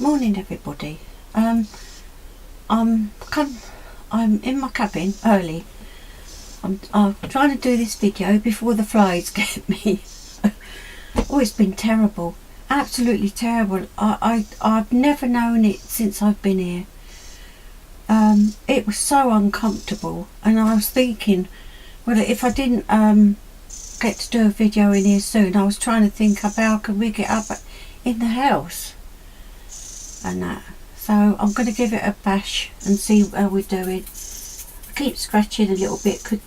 Morning everybody. I'm in my cabin early. I'm trying to do this video before the flies get me. Oh, it's been terrible, absolutely terrible. I've never known it since I've been here. It was so uncomfortable, and I was thinking, well, if I didn't get to do a video in here soon, I was trying to think of how can we get up in the house and that. So I'm going to give it a bash and see how we're doing. I keep scratching a little bit. Could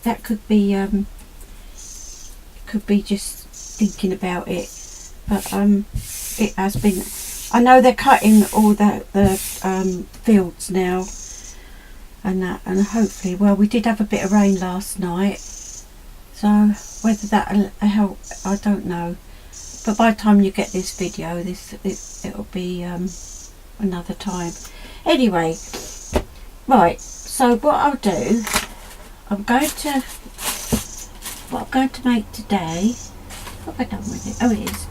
be just thinking about it, but it has been. I know they're cutting all the fields now and that, and hopefully, well, we did have a bit of rain last night, so whether that'll help, I don't know. But by the time you get this video, it'll be another time. Anyway, right, so what I'll do, what I'm going to make today, what have I done with it? Oh, it is.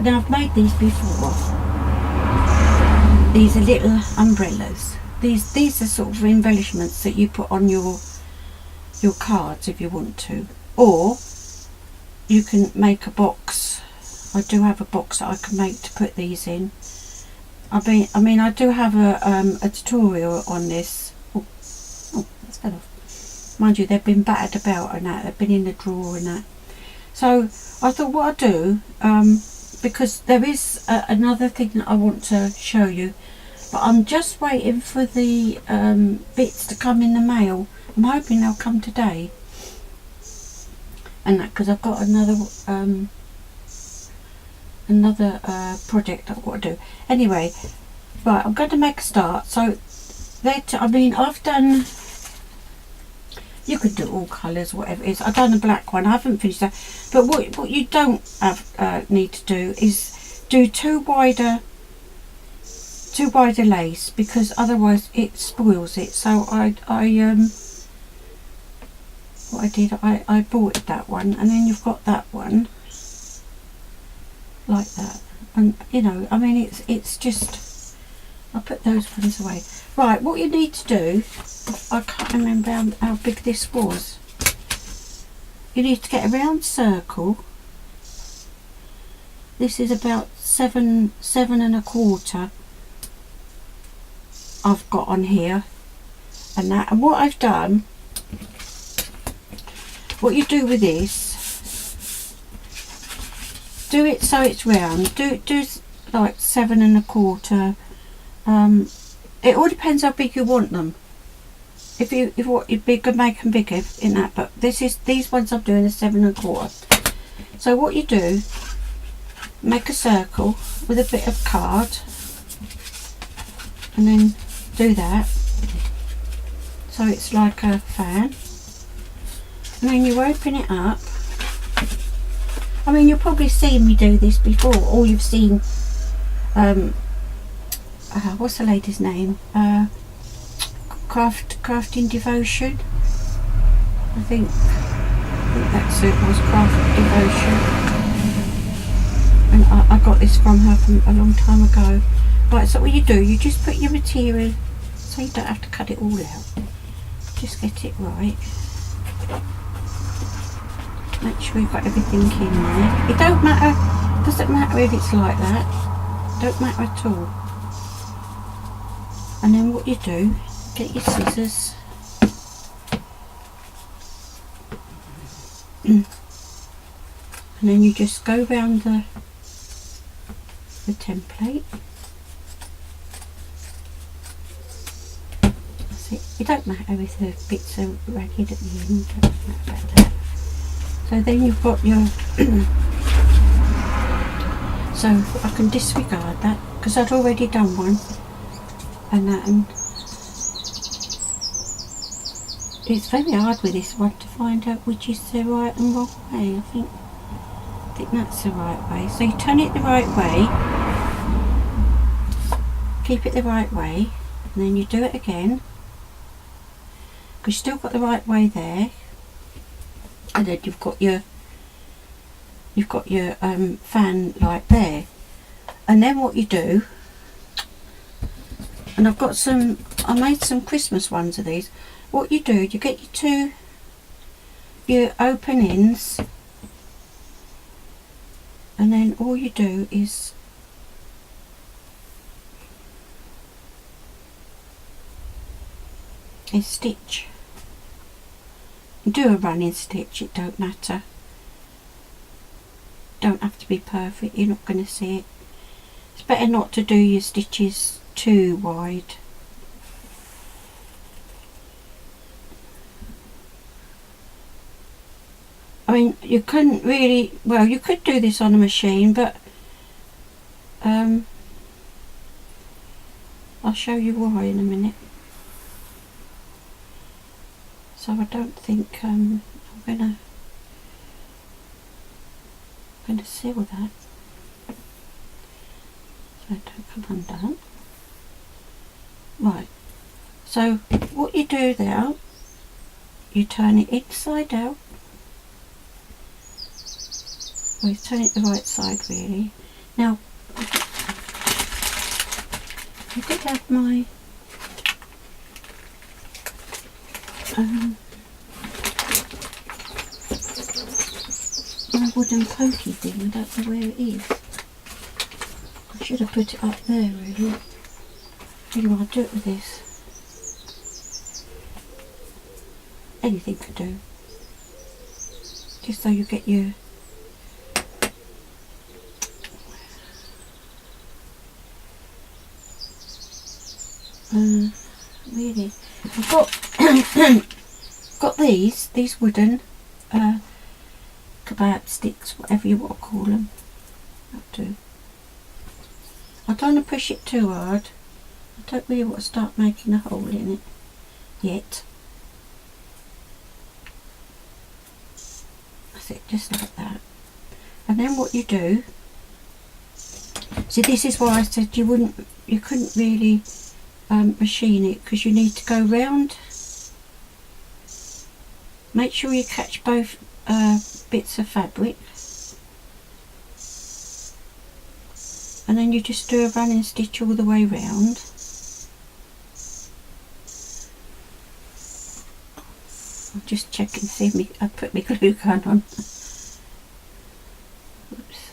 Now I've made these before. These are little umbrellas. These are sort of embellishments that you put on your cards if you want to, or you can make a box. I do have a box that I can make to put these in. I mean, I do have a tutorial on this. Oh, that's fell off. Mind you, they've been battered about and that. They've been in the drawer and that. So I thought what I'd do, because there is another thing that I want to show you, but I'm just waiting for the bits to come in the mail. I'm hoping they'll come today. And that, because I've got another project I've got to do. Anyway, right, I'm going to make a start. So I mean, I've done, you could do all colours, whatever it is. I've done a black one. I haven't finished that, but what you don't have need to do is do too wider lace, because otherwise it spoils it. So what I did, I bought that one, and then you've got that one like that, and you know, I mean, it's just, I'll put those ones away. Right, what you need to do, I can't remember how big this was. You need to get a round circle. This is about seven and a quarter I've got on here, and that. And what I've done, what you do with this, do it so it's round. Do like 7 and a quarter. It all depends how big you want them. If you want it bigger, make them bigger in that. But these ones I'm doing are 7 and a quarter. So what you do, make a circle with a bit of card, and then do that. So it's like a fan, and then you open it up. I mean, you've probably seen me do this before, or you've seen, what's the lady's name? Crafting Devotion. I think that's it, was Craft Devotion. And I got this from her from a long time ago. Right, so what you do, you just put your material, so you don't have to cut it all out. Just get it right. Make sure you've got everything in there. It doesn't matter if it's like that. Don't matter at all. And then what you do, get your scissors. And then you just go round the template. That's it. It don't matter if the bits are ragged at the end. Don't matter about that. So then you've got your so I can disregard that because I'd already done one, and it's very hard with this one to find out which is the right and wrong way. I think that's the right way. So you turn it the right way, keep it the right way, and then you do it again, because you've still got the right way there. And then you've got your fan like there, and then what you do, And I've got some, I made some Christmas ones of these. What you do, you get your open ends, and then all you do is stitch. Do a running stitch, it don't matter. Don't have to be perfect, you're not going to see it. It's better not to do your stitches too wide. I mean, you couldn't really, well, you could do this on a machine, but I'll show you why in a minute. So I don't think I'm gonna seal that, so it don't come undone. Right, so what you do there, you turn it inside out. Well, you turn it the right side really. Now, I did have my my wooden pokey thing. I don't know where it is. I should have put it up there really. Anyway, I'll do it with this. Anything could do. Just so you get your really, I've got these wooden kebab sticks, whatever you want to call them. That'll do. I don't want to push it too hard. I don't really want to start making a hole in it yet. That's it, just like that. And then what you do, see, this is why I said you couldn't really machine it, because you need to go round. Make sure you catch both bits of fabric, and then you just do a running stitch all the way round. I'll just check and see I put my glue gun on. Oops.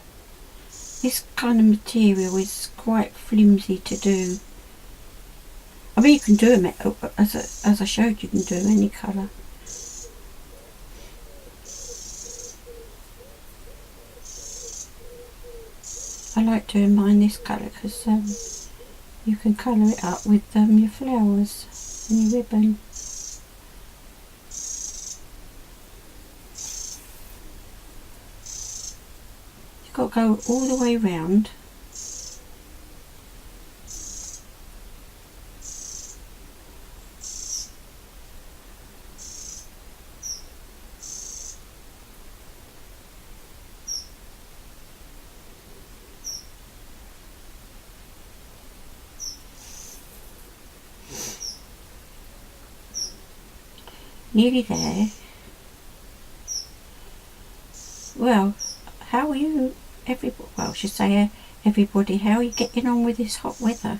This kind of material is quite flimsy to do. I mean, you can do them, as I showed, you can do any colour. I like doing mine this colour because you can colour it up with your flowers and your ribbon. You've got to go all the way round. Nearly there. Well, how are you, everybody, well, I should say everybody, how are you getting on with this hot weather?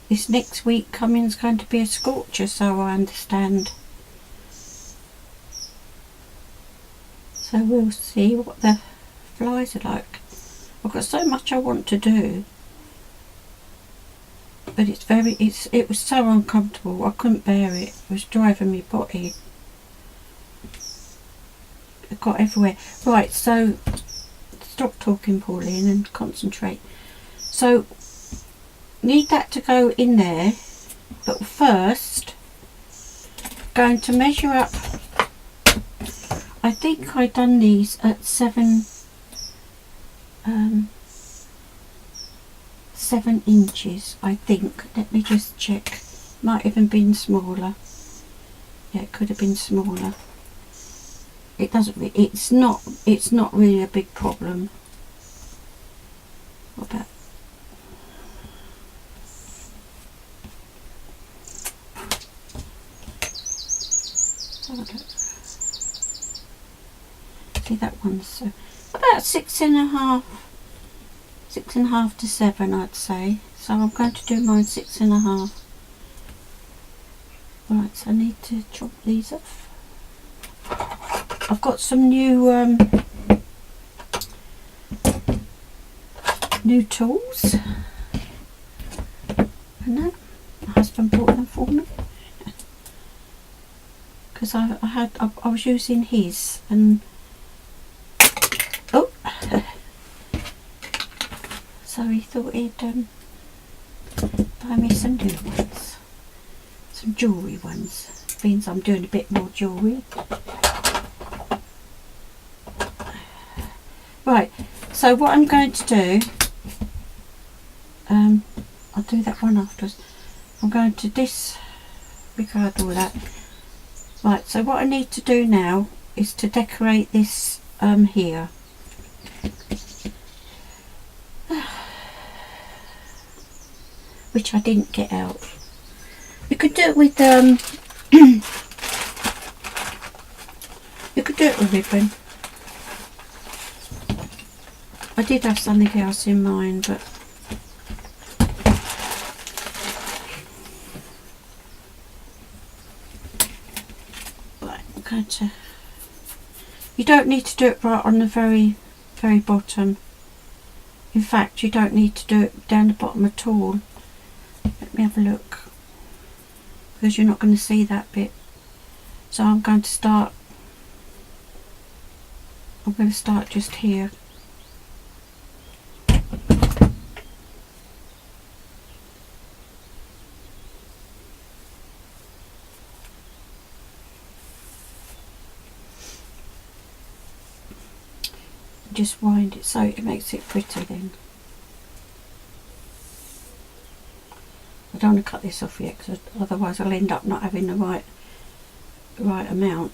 This next week coming is going to be a scorcher, so I understand. So we'll see what the flies are like. I've got so much I want to do, but it was so uncomfortable. I couldn't bear it. It was driving me potty. It got everywhere. Right, so stop talking, Pauline, and concentrate. So need that to go in there, but first going to measure up. I think I done these at 7 inches, I think. Let me just check. Might even been smaller. Yeah, it could have been smaller. It doesn't. It's not really a big problem. What about? See, that one's about 6.5 to 7, I'd say. So I'm going to do mine 6.5. Right, so I need to chop these off. I've got some new tools, and then my husband bought them for me because I was using his, and oh, so he thought he'd buy me some new ones, some jewellery ones. Means I'm doing a bit more jewellery. Right, so what I'm going to do, I'll do that one afterwards. I'm going to disregard all that. Right, so what I need to do now is to decorate this here. Which I didn't get out. You could do it with you could do it with ribbon. I did have something else in mind, but I'm going to. You don't need to do it right on the very bottom. In fact, you don't need to do it down the bottom at all. Let me have a look, because you're not going to see that bit. So I'm going to start just here. Just wind it so it makes it pretty then. I don't want to cut this off yet, because otherwise I'll end up not having the right amount.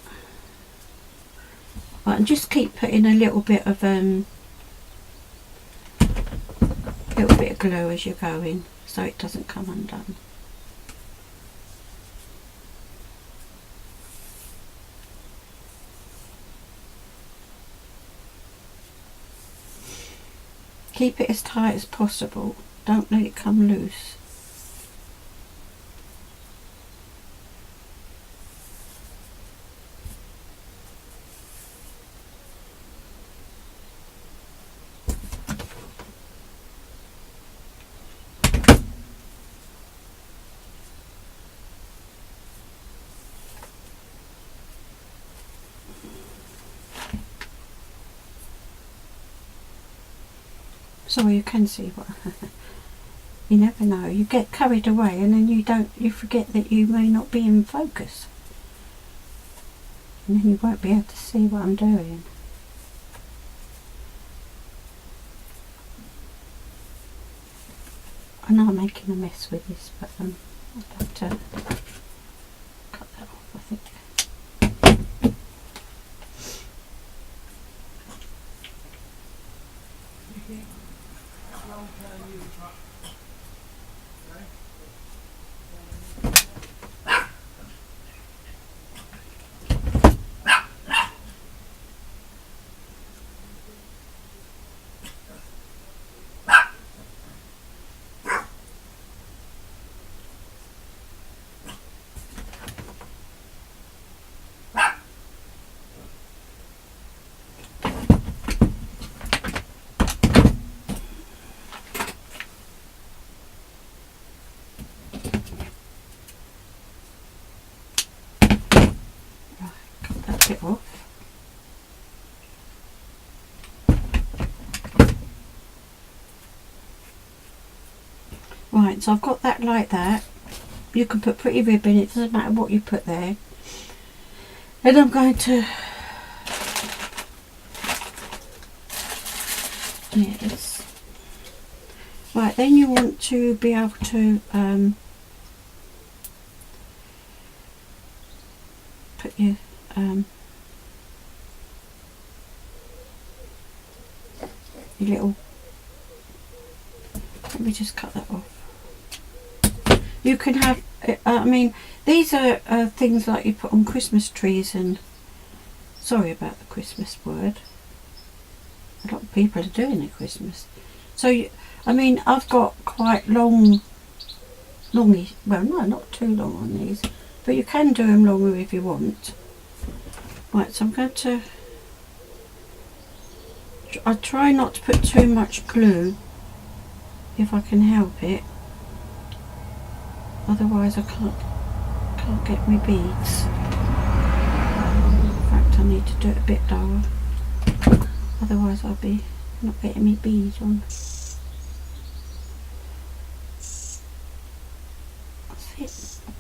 Right, and just keep putting a little bit of glue as you're going, so it doesn't come undone. Keep it as tight as possible. Don't let it come loose. So you can see what you never know. You get carried away, and then you forget that you may not be in focus, and then you won't be able to see what I'm doing. I know I'm making a mess with this, but I'll have to cut that off, I think. It off. Right, so I've got that like that. You can put pretty ribbon, it doesn't matter what you put there. And I'm going to yes. Right, then you want to be able to put your little, let me just cut that off. You can have, I mean, these are things like you put on Christmas trees, and sorry about the Christmas word, a lot of people are doing it Christmas. So I mean, I've got quite longish, well, no, not too long on these, but you can do them longer if you want. Right, so I'm going to, I try not to put too much glue if I can help it, otherwise I can't get my beads. In fact, I need to do it a bit lower, otherwise I'll be not getting my beads on. That's it.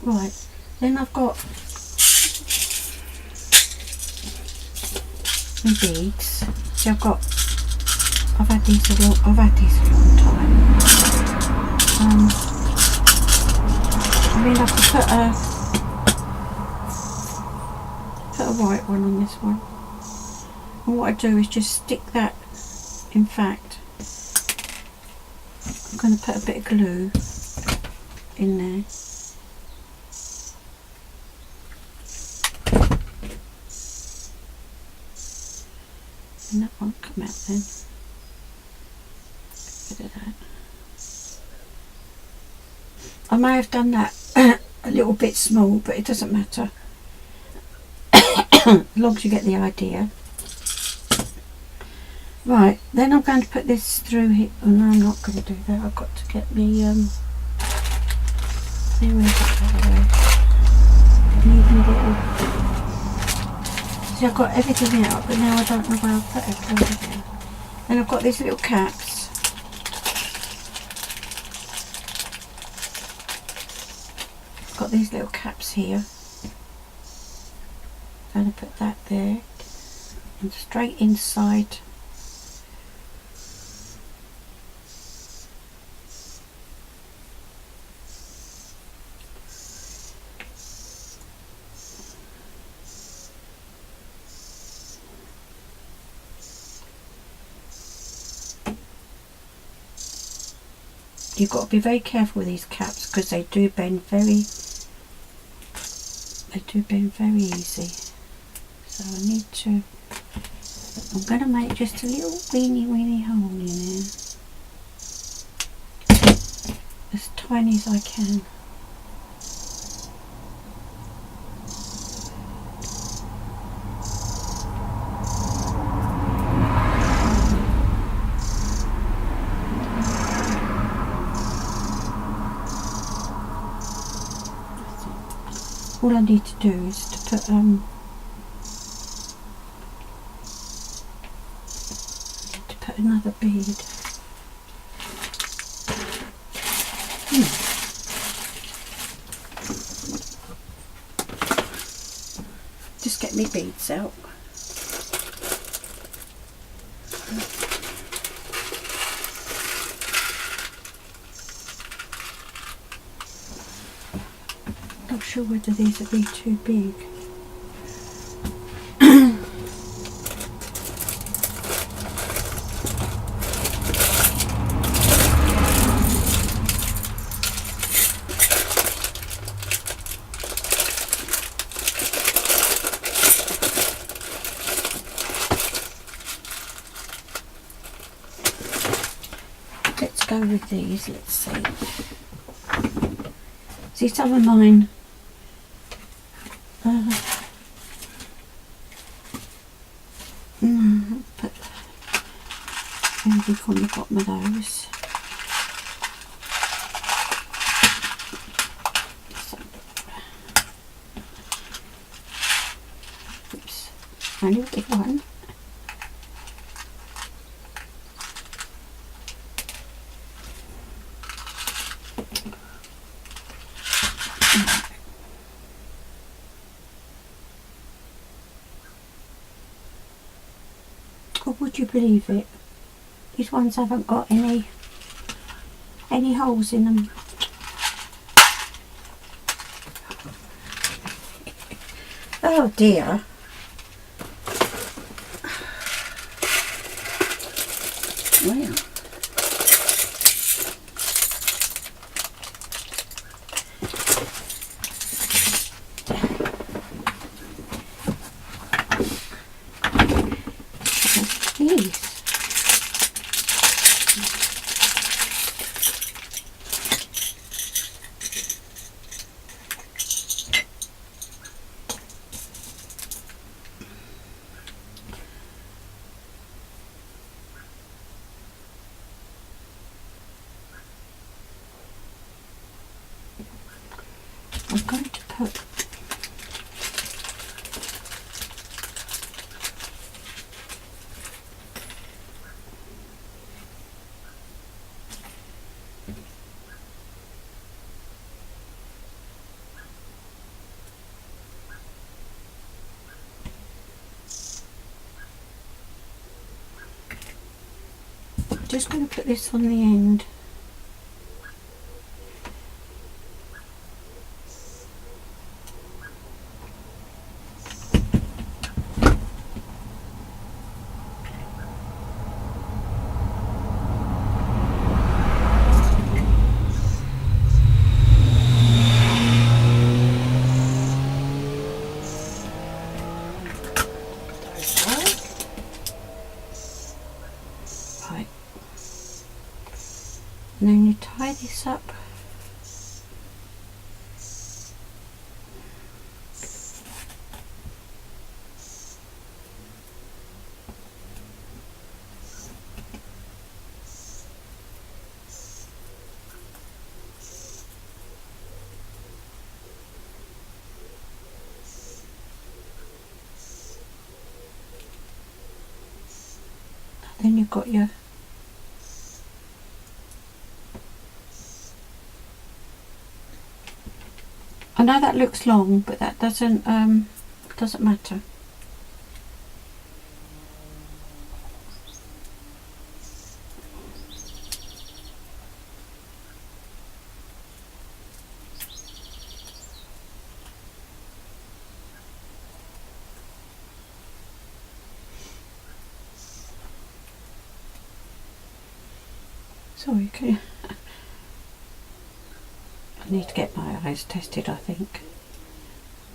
Right, then I've got my beads. See, I've had these a long time. I mean, I could put a white one on this one, and what I do is just stick that. In fact, I'm going to put a bit of glue in there. And that won't come out then. Bit of that. I may have done that a little bit small, but it doesn't matter. As long as you get the idea. Right, then I'm going to put this through here. Oh no, I'm not going to do that. I've got to get me See, I've got everything out, but now I don't know where I've put everything. And I've got these little caps. I've got these little caps here. I'm going to put that there and straight inside. You've got to be very careful with these caps because they do bend very easy. So I need to, I'm going to make just a little weeny hole in there, as tiny as I can. All I need to do is to put another bead. Just get me beads out. Not sure whether these will be too big. Let's go with these, let's see. See, some of mine put anything on the bottom of those. Oops, only a big one. Or would you believe it? These ones haven't got any holes in them. Oh dear. Well. put just going to put this on the end. Right. And then you tie this up. Then you've got your I know that looks long, but that doesn't matter. Sorry, I need to get my eyes tested, I think.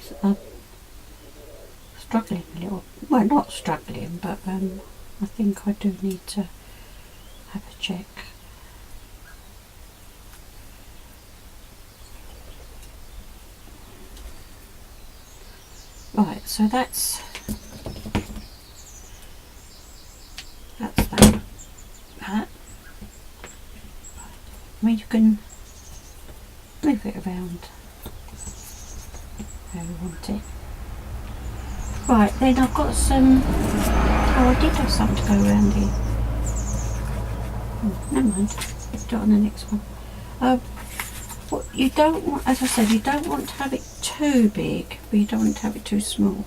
So I'm struggling a little. Well, not struggling, but I think I do need to have a check. Right, so that's that. I mean, you can move it around how you want it. Right, then I've got some. Oh, I did have something to go around here. Oh, never mind. Do it on the next one. What you don't want, as I said, you don't want to have it too big, but you don't want to have it too small.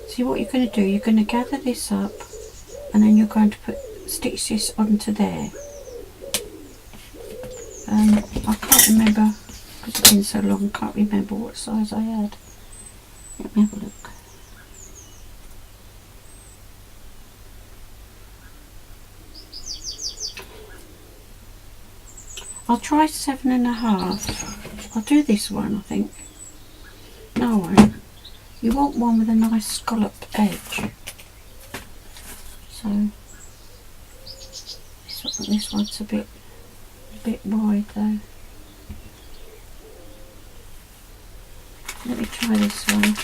See what you're going to do, you're going to gather this up and then you're going to stitch this onto there. I can't remember, because it's been so long, I can't remember what size I had. Let me have a look. I'll try 7.5. I'll do this one, I think. No, I won't. You want one with a nice scallop edge. So this one's a bit wide though. Let me try this one.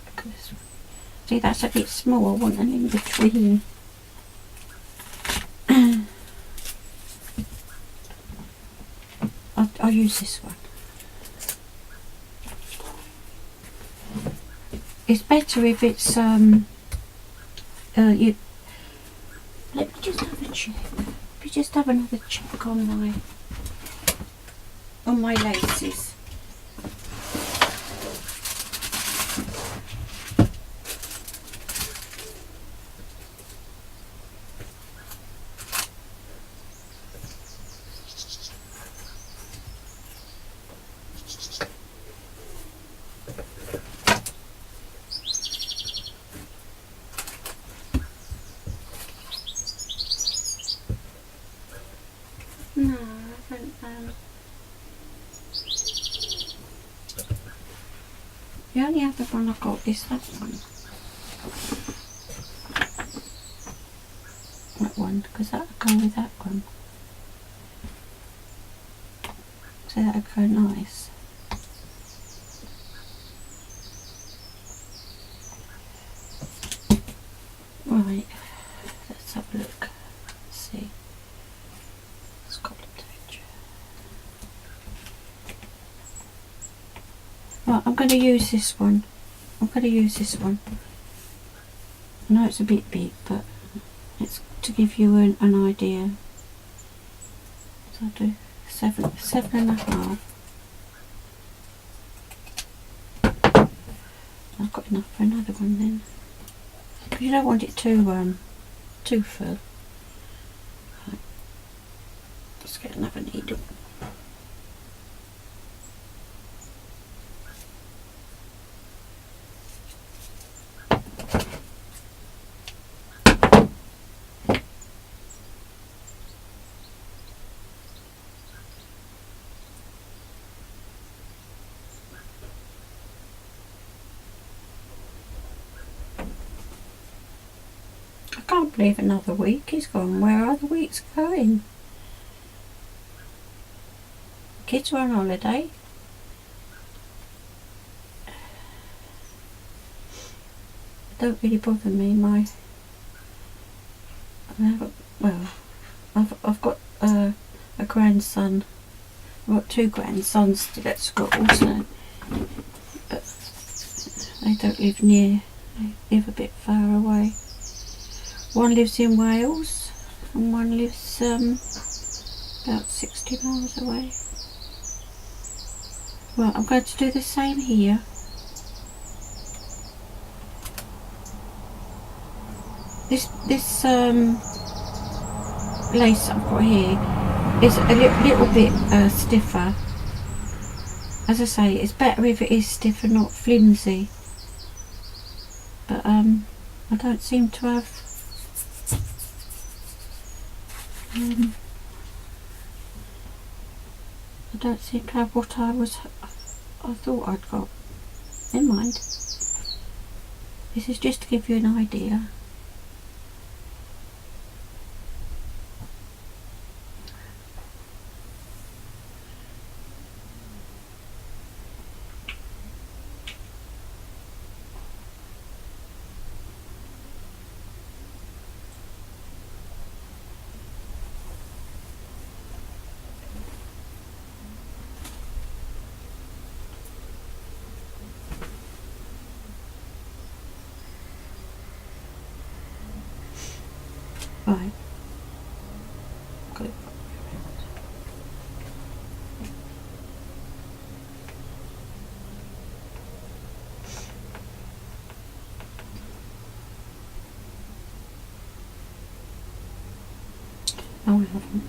Look at this one. See, that's a bit small. I want an in between. I'll use this one. It's better if it's you. Let me just have a check. Let me just have another check on my laces. No, I haven't. The only other one I got is that one. That one, because that'll go with that one. So that would go nice. Right, let's have a look. Let's see. It's got the texture. Right, I'm going to use this one. I know it's a bit big, but it's to give you an idea. So I'll do 7.5. I've got enough for another one then. Because you don't want it too full. Right. Let's get another needle. I can't believe another week is gone. Where are the weeks going? Kids were on holiday. Don't really bother me. I've got a grandson. I've got 2 grandsons still at school, so but they don't live near. They live a bit far away. One lives in Wales and one lives about 60 miles away. Well, I'm going to do the same here. This lace I've got here is a little bit stiffer. As I say, it's better if it is stiff and not flimsy. But I don't seem to have I don't seem to have what I thought I'd got. Never mind. This is just to give you an idea. Right. Got it. No, I haven't.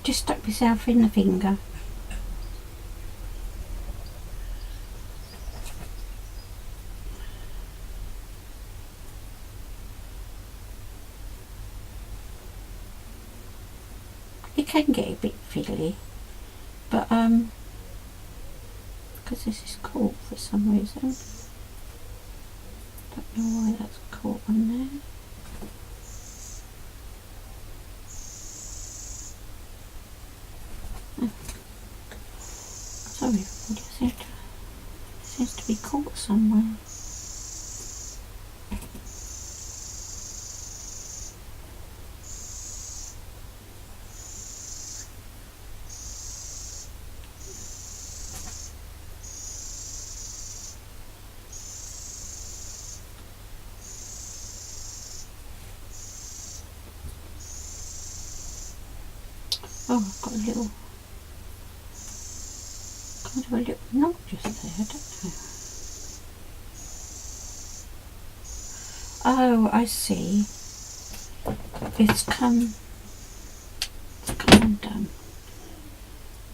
Just stuck myself in the finger. It can get a bit fiddly, but because this is caught for some reason. Don't know why that's caught on there. Sorry, everybody, it seems to be caught somewhere. Oh, I've got a little, kind of a little knot just there, I don't know. Oh, I see. It's come undone.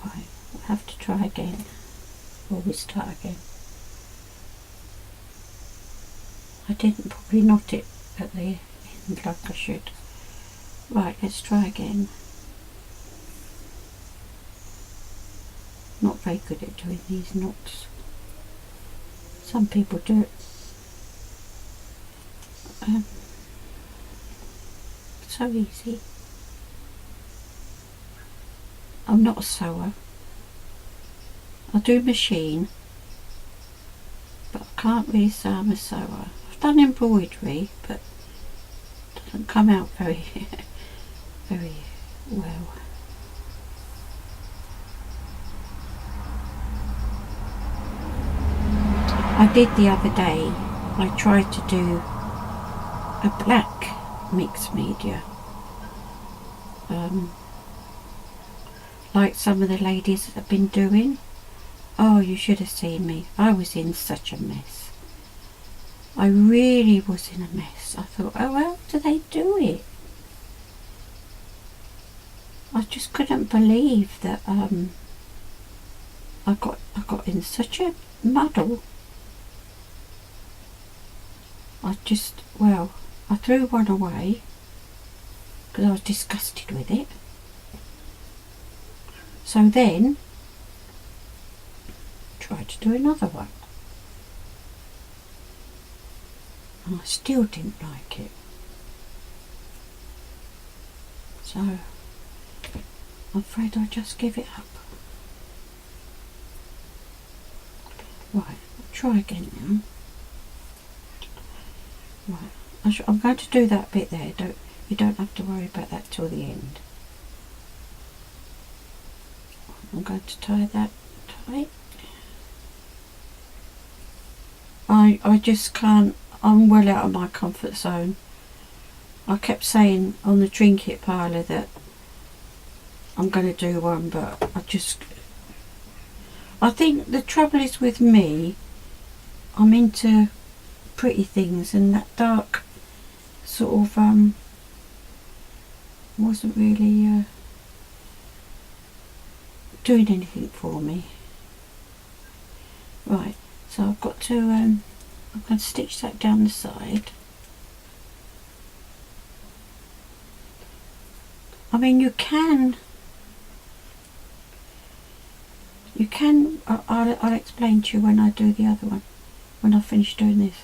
Right, we'll have to try again. Or we start again. I didn't probably knot it at the end like I should. Right, let's try again. Not very good at doing these knots. Some people do it so easy. I'm not a sewer. I do machine, but I can't really say I'm a sewer. I've done embroidery, but it doesn't come out very, very well. I did the other day, I tried to do a black mixed media. Like some of the ladies have been doing. Oh, you should have seen me. I was in such a mess. I really was in a mess. I thought, oh, how do they do it? I just couldn't believe that I got in such a muddle. I threw one away because I was disgusted with it. So then tried to do another one, and I still didn't like it. So I'm afraid I'll just give it up. Right, I'll try again now. Right, I'm going to do that bit there. You don't have to worry about that till the end. I'm going to tie that tight. I just can't. I'm well out of my comfort zone. I kept saying on the Trinket Parlour that I'm going to do one, but I think the trouble is with me, I'm into pretty things, and that dark sort of wasn't really doing anything for me. Right, so I've got to I'm going to stitch that down the side. I mean, you can I'll explain to you when I do the other one, when I finish doing this.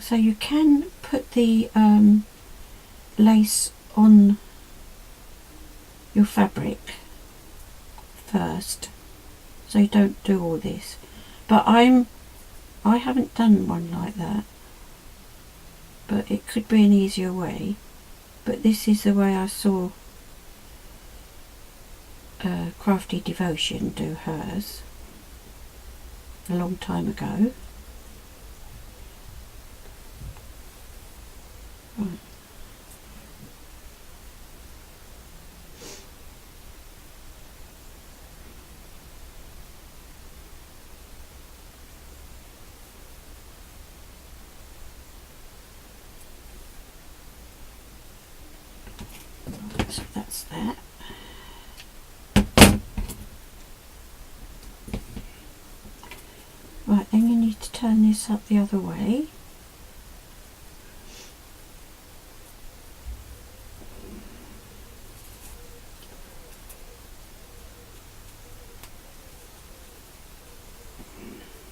So you can put the lace on your fabric first, so you don't do all this. But I haven't done one like that, but it could be an easier way. But this is the way I saw Crafty Devotion do hers a long time ago. Right. So that's that. Right, then you need to turn this up the other way.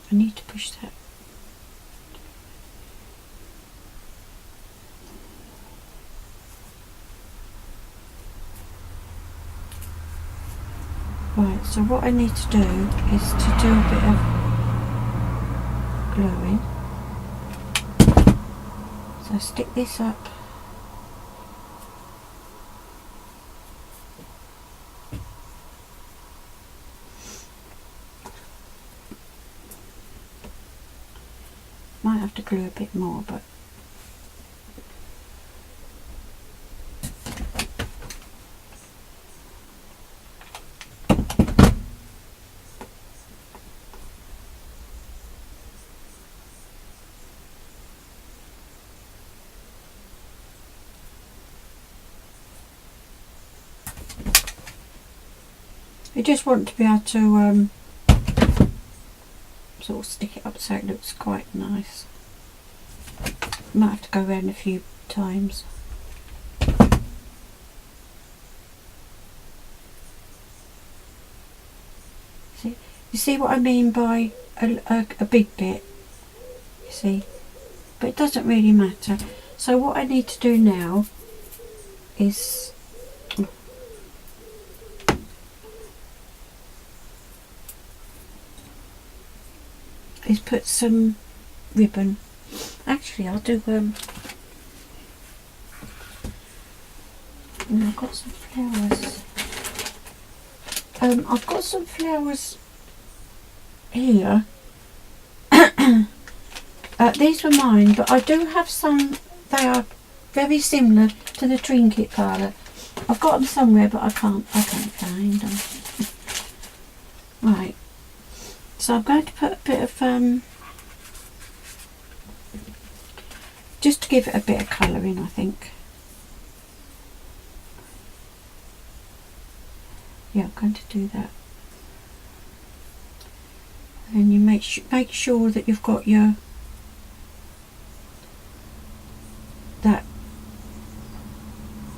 I need to push that. Right, so what I need to do is to do a bit of gluing. So stick this up. Might have to glue a bit more, but you just want to be able to sort of stick it up so it looks quite nice. Might have to go around a few times. See, you see what I mean by a big bit? You see, but it doesn't really matter. So what I need to do now is put some ribbon. Actually, I'll do I've got some flowers. I've got some flowers here. These were mine, but I do have some. They are very similar to the Trinket Parlour. I've got them somewhere, but I can't find them. Right. So I'm going to put a bit of just to give it a bit of colour in, I think. Yeah, I'm going to do that. And you make sure that you've got your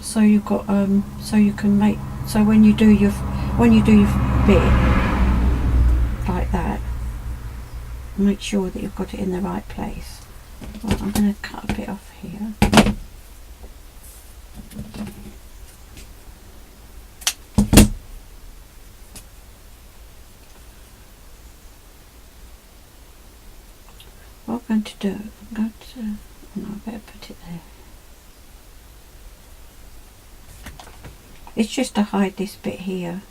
so you've got so you can make, so when you do your bit like that, make sure that you've got it in the right place. Right, I'm going to cut a bit off here. What I'm going to do, I'm going to, no, I better put it there. It's just to hide this bit here.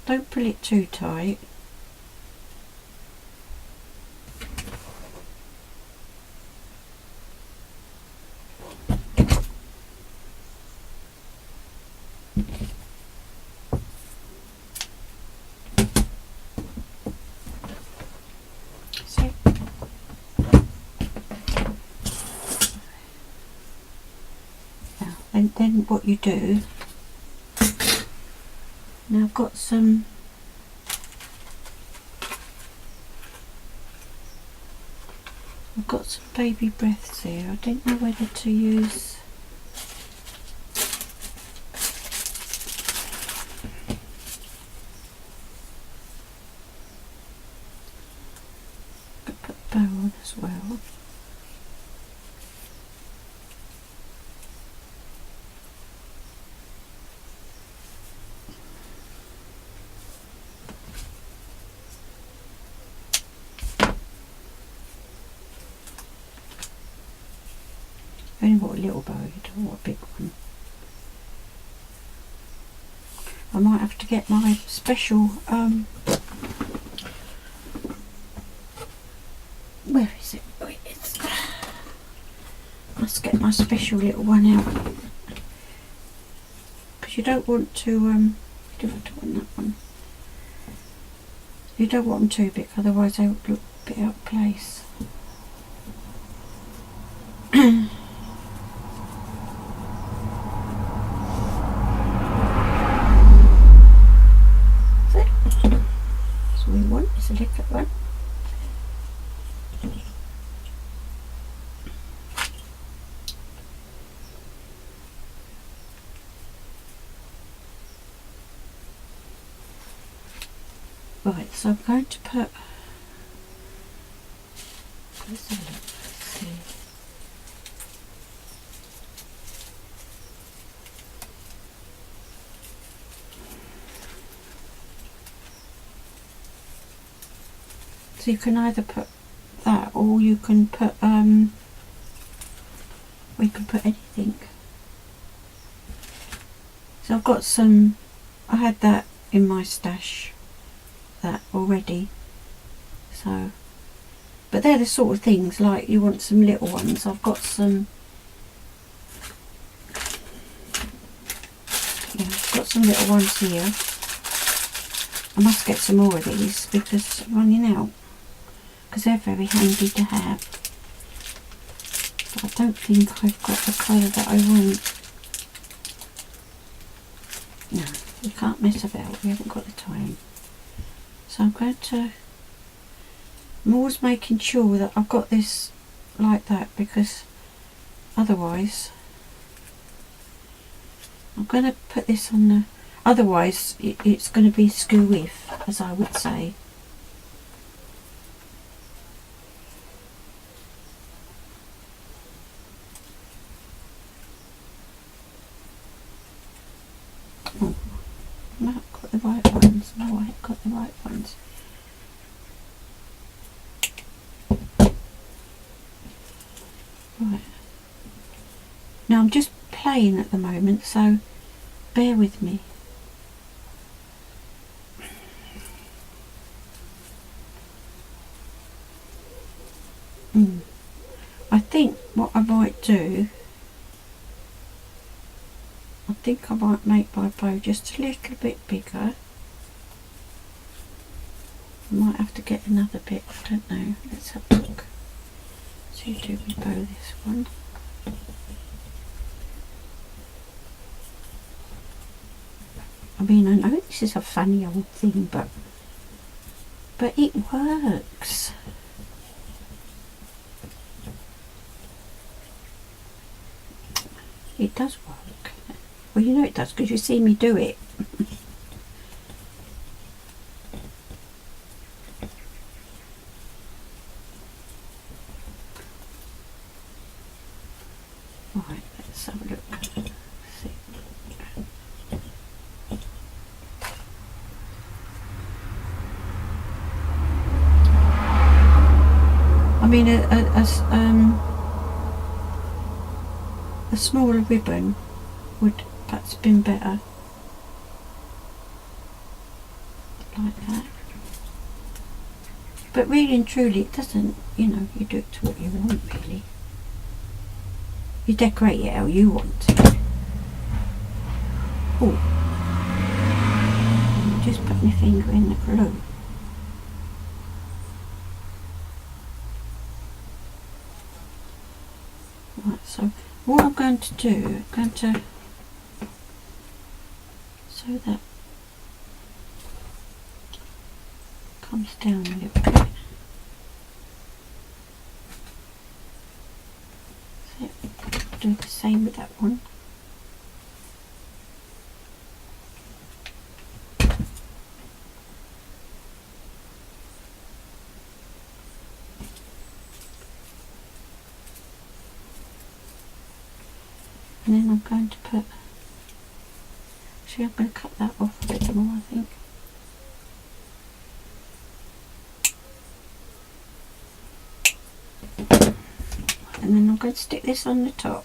Don't pull it too tight. And then what you do, now I've got some baby breaths here. I don't know whether to use I could put a bow on as well. Only want a little bow, you don't want a big one. I might have to get my special, where is it? Oh, it's, let's get my special little one out. Because you don't want to, you don't want that one. You don't want them too big, otherwise they would look a bit out of place. It's a little one. Right, so I'm going to put, let's have a look, let's see. So you can either put that, or you can put we can put anything. So I've got some, I had that in my stash, that already. So, but they're the sort of things, like you want some little ones. I've got some, yeah, I've got some little ones here. I must get some more of these because I'm running out. Because they're very handy to have. But I don't think I've got the colour that I want. No, we can't mess about, we haven't got the time. So I'm always making sure that I've got this like that, because otherwise I'm going to put this on the, otherwise it's going to be skew with, as I would say. Oh, I haven't got the right ones. No, I haven't got the right ones. Right. Now I'm just playing at the moment, so bear with me. I think what I might do, I think I might make my bow just a little bit bigger. I might have to get another bit, I don't know. Let's have a look. So you do we bow this one. I mean, I know this is a funny old thing, but it works. It does work. Well, you know it does because you see me do it. Right, let's have a look. See. I mean, a smaller ribbon would perhaps have been better. Like that. But really and truly, it doesn't, you know, you do it to what you want, really. You decorate it how you want. Oh, just put my finger in the glue. Right, so what I'm going to do, I'm going to, so that comes down a little bit. So do the same with that one. And then I'm going to put, actually I'm going to cut that off a bit more, I think. And then I'm going to stick this on the top.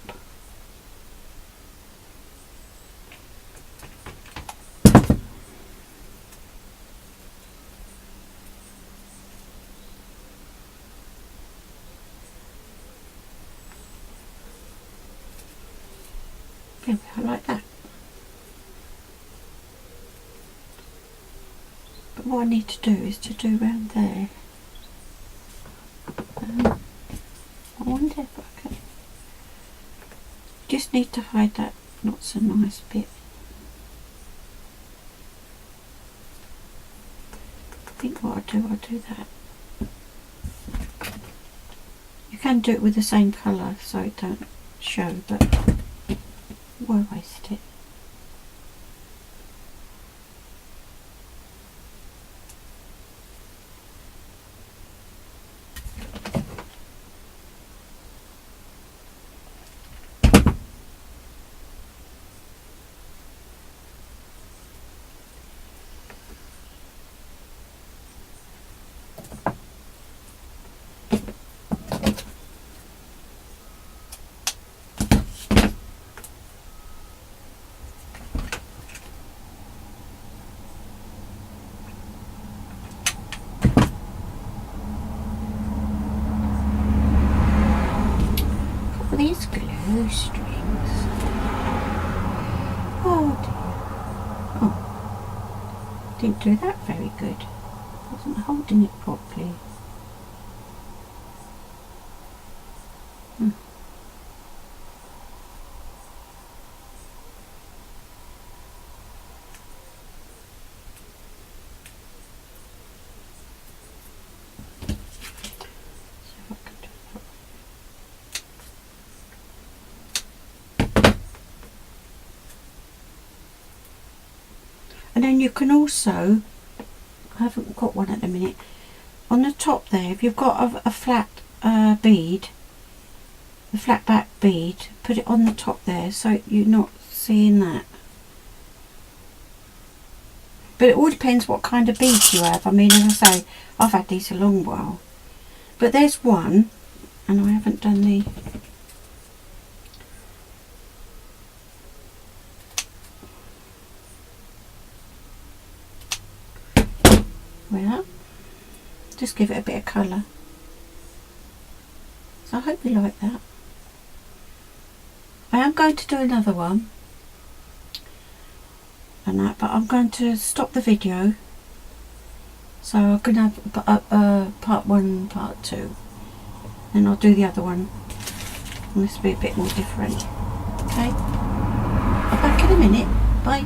There we are, like that. But what I need to do is to do around there. I wonder if I can. Just need to hide that not so nice bit. I think what I'll do that. You can do it with the same colour so it don't show, but why waste it? These glue strings. Oh dear. Oh, didn't do that very good. Wasn't holding it properly. then you can also, I haven't got one at the minute, on the top there, if you've got a flat bead, the flat back bead, put it on the top there so you're not seeing that. But it all depends what kind of beads you have. I mean, as I say, I've had these a long while. But there's one, and I haven't done the... Well, just give it a bit of colour. So I hope you like that. I am going to do another one. And that, but I'm going to stop the video, so I'm going to have part 1 and part 2, then I'll do the other one, and this will be a bit more different. Okay, I'm back in a minute. Bye.